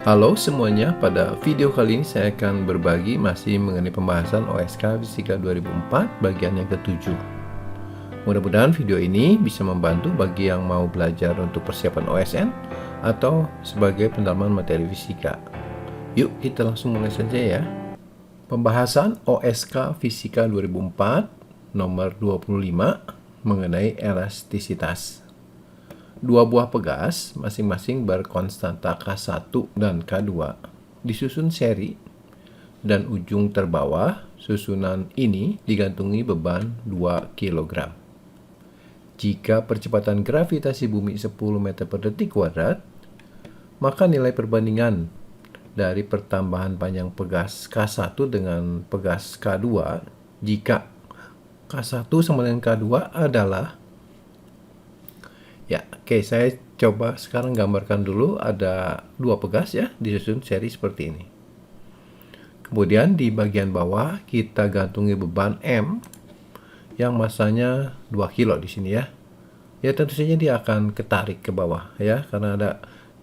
Halo semuanya, pada video kali ini saya akan berbagi masih mengenai pembahasan OSK Fisika 2004 bagian yang ke-7. Mudah-mudahan video ini bisa membantu bagi yang mau belajar untuk persiapan OSN atau sebagai pendalaman materi fisika. Yuk kita langsung mulai saja ya. Pembahasan OSK Fisika 2004 nomor 25 mengenai elastisitas. Dua buah pegas masing-masing berkonstanta K1 dan K2 disusun seri dan ujung terbawah susunan ini digantungi beban 2 kg. Jika percepatan gravitasi bumi 10 meter per detik kuadrat, maka nilai perbandingan dari pertambahan panjang pegas K1 dengan pegas K2 jika K1 sama dengan K2 adalah saya coba sekarang gambarkan dulu. Ada dua pegas ya, disusun seri seperti ini. Kemudian di bagian bawah kita gantungi beban M yang masanya 2 kilo di sini ya. Ya tentu saja dia akan ketarik ke bawah ya, karena ada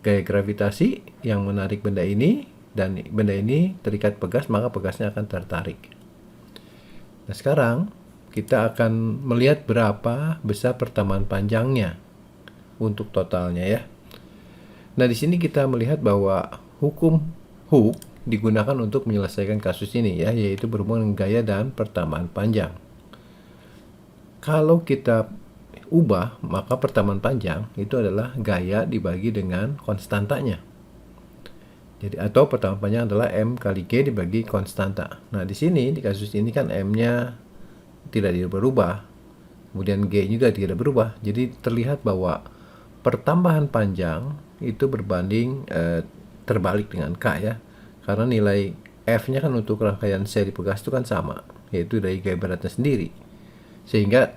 gaya gravitasi yang menarik benda ini, dan benda ini terikat pegas, maka pegasnya akan tertarik. Nah sekarang kita akan melihat berapa besar pertambahan panjangnya untuk totalnya ya. Nah, di sini kita melihat bahwa hukum Hooke digunakan untuk menyelesaikan kasus ini ya, yaitu berhubungan dengan gaya dan pertambahan panjang. Kalau kita ubah, maka pertambahan panjang itu adalah gaya dibagi dengan konstantanya. Jadi atau pertambahan panjang adalah M kali G dibagi konstanta. Nah, di sini di kasus ini kan M-nya tidak berubah. Kemudian G juga tidak berubah. Jadi terlihat bahwa pertambahan panjang itu berbanding terbalik dengan K ya, karena nilai F-nya kan untuk rangkaian seri pegas itu kan sama, yaitu dari gaya beratnya sendiri. Sehingga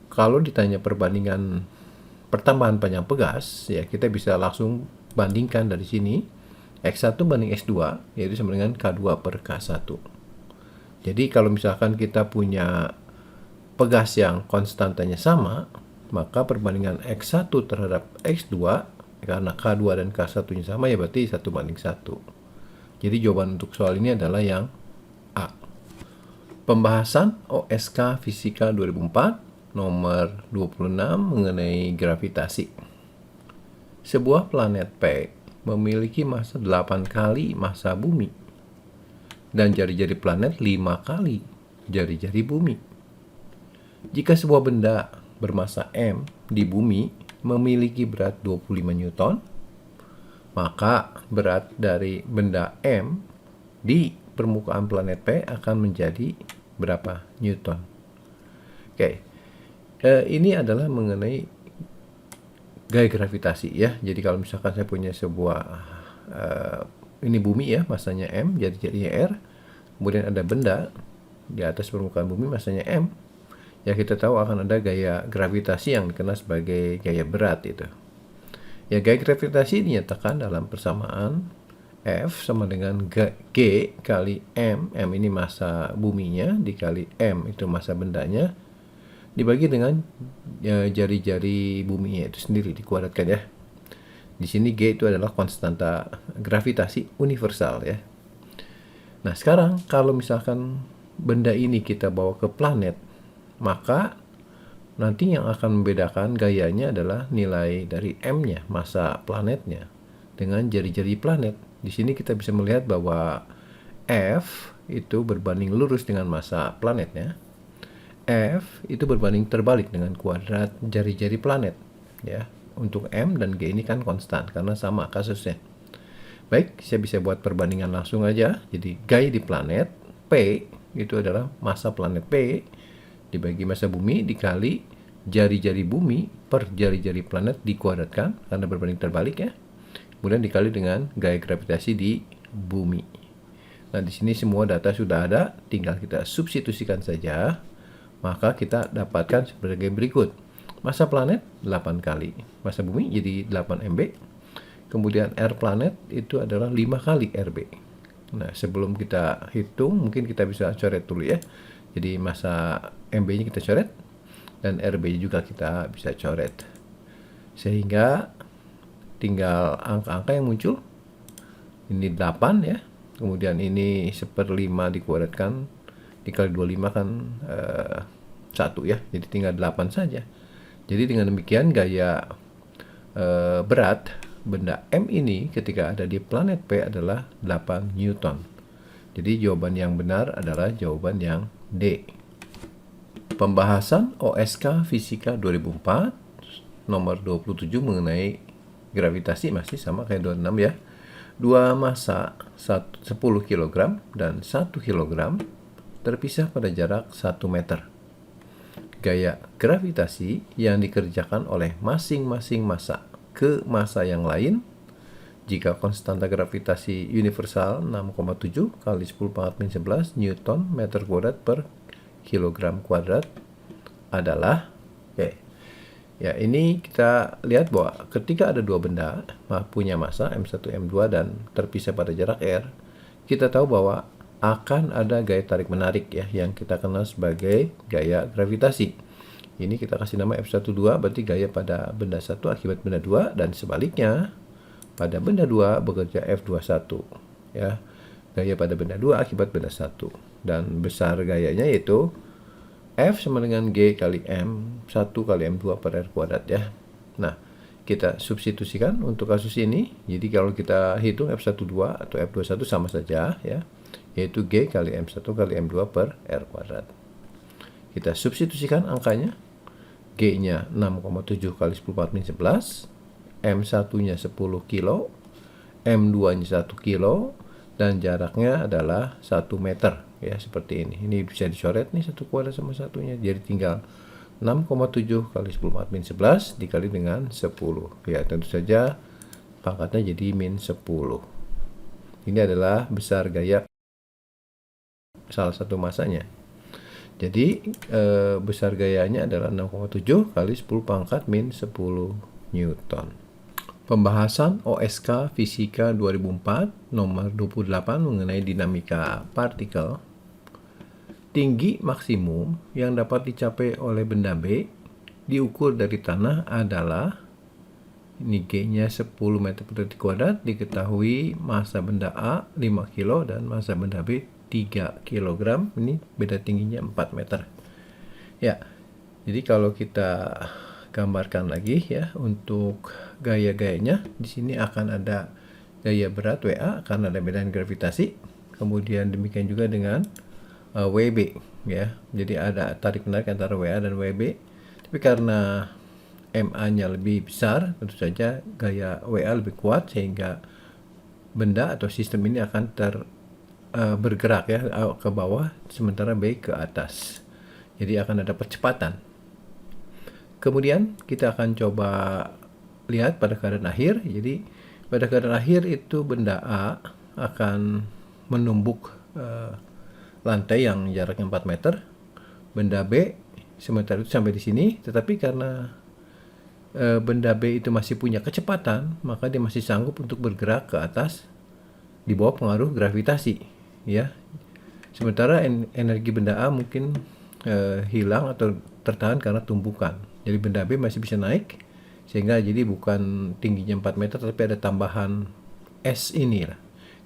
kalau ditanya perbandingan pertambahan panjang pegas ya, kita bisa langsung bandingkan dari sini X1 banding X2, yaitu sama dengan K2 per K1. Jadi kalau misalkan kita punya pegas yang konstantanya sama, maka perbandingan X1 terhadap X2 karena K2 dan K1-nya sama ya berarti 1 banding 1. Jadi jawaban untuk soal ini adalah yang A. Pembahasan OSK Fisika 2004 nomor 26 mengenai gravitasi. Sebuah planet P memiliki massa 8 kali massa bumi dan jari-jari planet 5 kali jari-jari bumi. Jika sebuah benda bermassa M di bumi memiliki berat 25 Newton, maka berat dari benda M di permukaan planet P akan menjadi berapa Newton? Ini adalah mengenai gaya gravitasi ya. Jadi kalau misalkan saya punya sebuah ini bumi ya, massanya M, jari-jarinya R, kemudian ada benda di atas permukaan bumi massanya M, ya kita tahu akan ada gaya gravitasi yang dikenal sebagai gaya berat itu. Ya gaya gravitasi dinyatakan dalam persamaan F sama dengan G kali M. M ini massa buminya dikali M itu massa bendanya dibagi dengan jari-jari buminya itu sendiri dikuadratkan ya. Di sini G itu adalah konstanta gravitasi universal ya. Nah sekarang kalau misalkan benda ini kita bawa ke planet, maka nanti yang akan membedakan gayanya adalah nilai dari M-nya, massa planetnya, dengan jari-jari planet. Di sini kita bisa melihat bahwa F itu berbanding lurus dengan massa planetnya. F itu berbanding terbalik dengan kuadrat jari-jari planet. Ya, untuk M dan G ini kan konstan karena sama kasusnya. Baik, saya bisa buat perbandingan langsung aja. Jadi gaya di planet P itu adalah massa planet P dibagi massa bumi dikali jari-jari bumi per jari-jari planet dikuadratkan karena berbanding terbalik ya. Kemudian dikali dengan gaya gravitasi di bumi. Nah, di sini semua data sudah ada, tinggal kita substitusikan saja. Maka kita dapatkan sebagai berikut. Massa planet 8 kali massa bumi jadi 8 MB. Kemudian R planet itu adalah 5 kali RB. Nah, sebelum kita hitung mungkin kita bisa coret dulu ya. Jadi massa MB-nya kita coret dan RB juga kita bisa coret. Sehingga tinggal angka-angka yang muncul Ini 8 ya. Kemudian ini 1/5 dikuadratkan dikali 25 kan 1 ya. Jadi tinggal 8 saja. Jadi dengan demikian gaya berat benda M ini ketika ada di planet P adalah 8 Newton. Jadi jawaban yang benar adalah jawaban yang D. Pembahasan OSK Fisika 2004 nomor 27 mengenai gravitasi masih sama kayak 26 ya. Dua massa 10 kg dan 1 kg terpisah pada jarak 1 meter. Gaya gravitasi yang dikerjakan oleh masing-masing massa ke massa yang lain jika konstanta gravitasi universal 6,7 kali 10 pangkat min 11 Newton meter kuadrat per kilogram kuadrat adalah ya, ini kita lihat bahwa ketika ada dua benda punya massa M1 M2 dan terpisah pada jarak R, kita tahu bahwa akan ada gaya tarik menarik ya yang kita kenal sebagai gaya gravitasi. Ini kita kasih nama F12 berarti gaya pada benda 1 akibat benda 2, dan sebaliknya pada benda 2 bekerja F21 ya. Gaya pada benda 2 akibat benda 1, dan besar gayanya yaitu F sama dengan G kali M1 kali M2 per R kuadrat ya. Nah, kita substitusikan untuk kasus ini. Jadi kalau kita hitung F12 atau F21 sama saja ya, yaitu G kali M1 kali M2 per R kuadrat. Kita substitusikan angkanya. G-nya 6,7 kali 10 pangkat min 11, M1-nya 10 kilo, M2-nya 1 kilo, dan jaraknya adalah 1 meter ya, seperti ini. Ini bisa dicoret nih satu kuadrat sama satunya. Jadi tinggal 6,7 kali 10 pangkat min 11 dikali dengan 10. Ya, tentu saja pangkatnya jadi min 10. Ini adalah besar gaya salah satu massanya. Jadi besar gayanya adalah 6,7 kali 10 pangkat min 10 Newton. Pembahasan OSK Fisika 2004 nomor 28 mengenai dinamika partikel. Tinggi maksimum yang dapat dicapai oleh benda B diukur dari tanah adalah, ini G-nya 10 meter per detik kuadrat, diketahui massa benda A 5 kilo dan massa benda B 3 kg. Ini beda tingginya 4 meter. Ya, jadi kalau kita gambarkan lagi ya untuk gaya-gayanya, di sini akan ada gaya berat WA karena ada medan gravitasi. Kemudian demikian juga dengan WB ya. Jadi ada tarik menarik antara WA dan WB. Tapi karena MA-nya lebih besar, tentu saja gaya WA lebih kuat sehingga benda atau sistem ini akan bergerak ya ke bawah, sementara B ke atas. Jadi akan ada percepatan. Kemudian kita akan coba lihat pada keadaan akhir. Jadi pada keadaan akhir itu benda A akan menumbuk lantai yang jaraknya 4 meter. Benda B sementara itu sampai di sini, tetapi karena benda B itu masih punya kecepatan, maka dia masih sanggup untuk bergerak ke atas di bawah pengaruh gravitasi ya. Sementara energi benda A mungkin hilang atau tertahan karena tumbukan. Jadi benda B masih bisa naik sehingga jadi bukan tingginya 4 meter tapi ada tambahan S ini lah.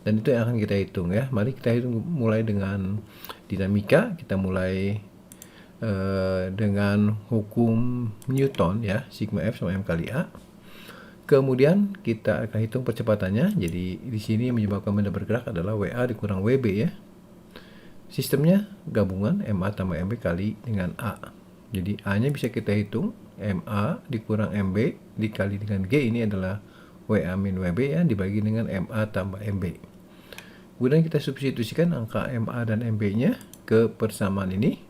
Dan itu yang akan kita hitung ya. Mari kita hitung mulai dengan dinamika. Kita mulai dengan hukum Newton ya, sigma F sama M kali A. Kemudian kita akan hitung percepatannya. Jadi di sini yang menyebabkan benda bergerak adalah WA dikurang WB ya. Sistemnya gabungan MA tambah MB kali dengan A. Jadi A-nya bisa kita hitung, MA dikurang MB dikali dengan G, ini adalah WA min WB ya, dibagi dengan MA tambah MB. Kemudian kita substitusikan angka MA dan MB-nya ke persamaan ini.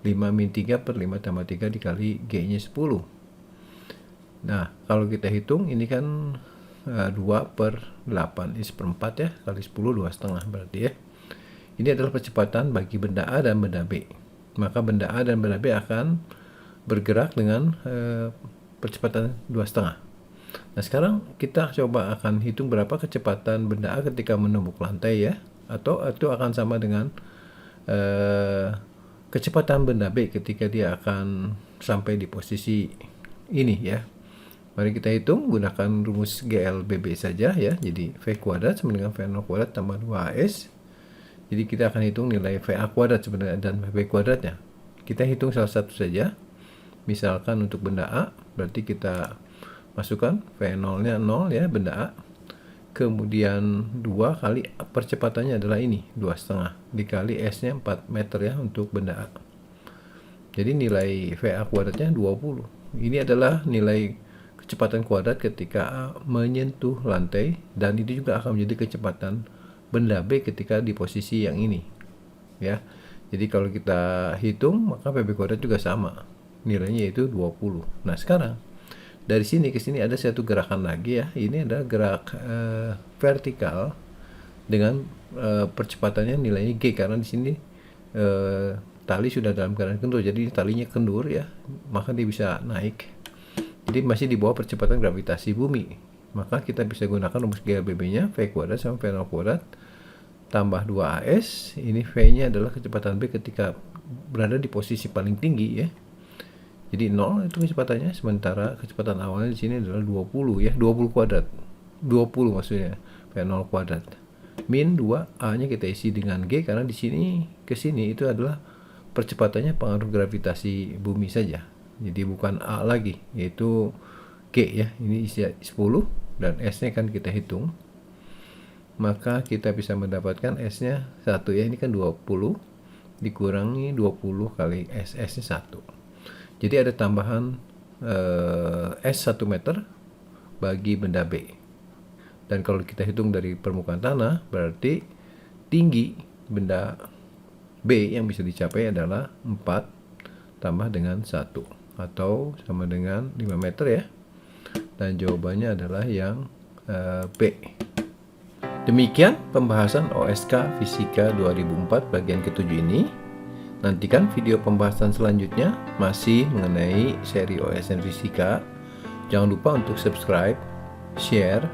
5 min 3 per 5 tambah 3 dikali G-nya 10. Nah, kalau kita hitung ini kan 2 per 8 is per 4 ya, kali 10 2,5 berarti ya. Ini adalah percepatan bagi benda A dan benda B. Maka benda A dan benda B akan bergerak dengan percepatan 2,5. Nah, sekarang kita coba akan hitung berapa kecepatan benda A ketika menumbuk lantai ya, atau itu akan sama dengan kecepatan benda B ketika dia akan sampai di posisi ini ya. Mari kita hitung gunakan rumus GLBB saja ya. Jadi V kuadrat sama dengan V0 kuadrat tambah 2AS. Jadi kita akan hitung nilai VA kuadrat sebenarnya dan VB kuadratnya. Kita hitung salah satu saja. Misalkan untuk benda A, berarti kita masukkan V0-nya 0 ya, benda A. Kemudian 2 kali percepatannya adalah ini, 2,5 dikali S-nya 4 meter ya untuk benda A. Jadi nilai VA kuadratnya 20. Ini adalah nilai kecepatan kuadrat ketika menyentuh lantai, dan itu juga akan menjadi kecepatan benda B ketika di posisi yang ini ya. Jadi kalau kita hitung maka PB kuadrat juga sama, nilainya itu 20. Nah sekarang dari sini ke sini ada satu gerakan lagi ya. Ini adalah gerak vertikal dengan percepatannya nilainya G, karena di sini tali sudah dalam keadaan kendur, jadi talinya kendur ya, maka dia bisa naik. Jadi masih di bawah percepatan gravitasi bumi. Maka kita bisa gunakan rumus GLBB-nya, V kuadrat sama V0 kuadrat tambah 2AS. Ini V-nya adalah kecepatan B ketika berada di posisi paling tinggi ya. Jadi 0 itu kecepatannya, sementara kecepatan awalnya di sini adalah 20 ya, 20 kuadrat. 20 maksudnya, V0 kuadrat. Min 2A-nya kita isi dengan G, karena di sini ke sini itu adalah percepatannya pengaruh gravitasi bumi saja. Jadi bukan A lagi, yaitu G ya. Ini isi 10 dan S-nya kan kita hitung. Maka kita bisa mendapatkan S-nya 1 ya. Ini kan 20 dikurangi 20 kali S, S-nya 1. Jadi ada tambahan S 1 meter bagi benda B. Dan kalau kita hitung dari permukaan tanah, berarti tinggi benda B yang bisa dicapai adalah 4 tambah dengan 1, atau sama dengan 5 meter ya. Dan jawabannya adalah yang B. Demikian pembahasan OSK Fisika 2004 bagian ke-7 ini. Nantikan video pembahasan selanjutnya masih mengenai seri OSN Fisika. Jangan lupa untuk subscribe, share,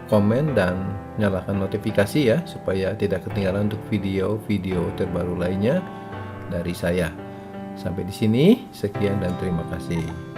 komen, dan nyalakan notifikasi ya, supaya tidak ketinggalan untuk video-video terbaru lainnya dari saya. Sampai di sini, sekian dan terima kasih.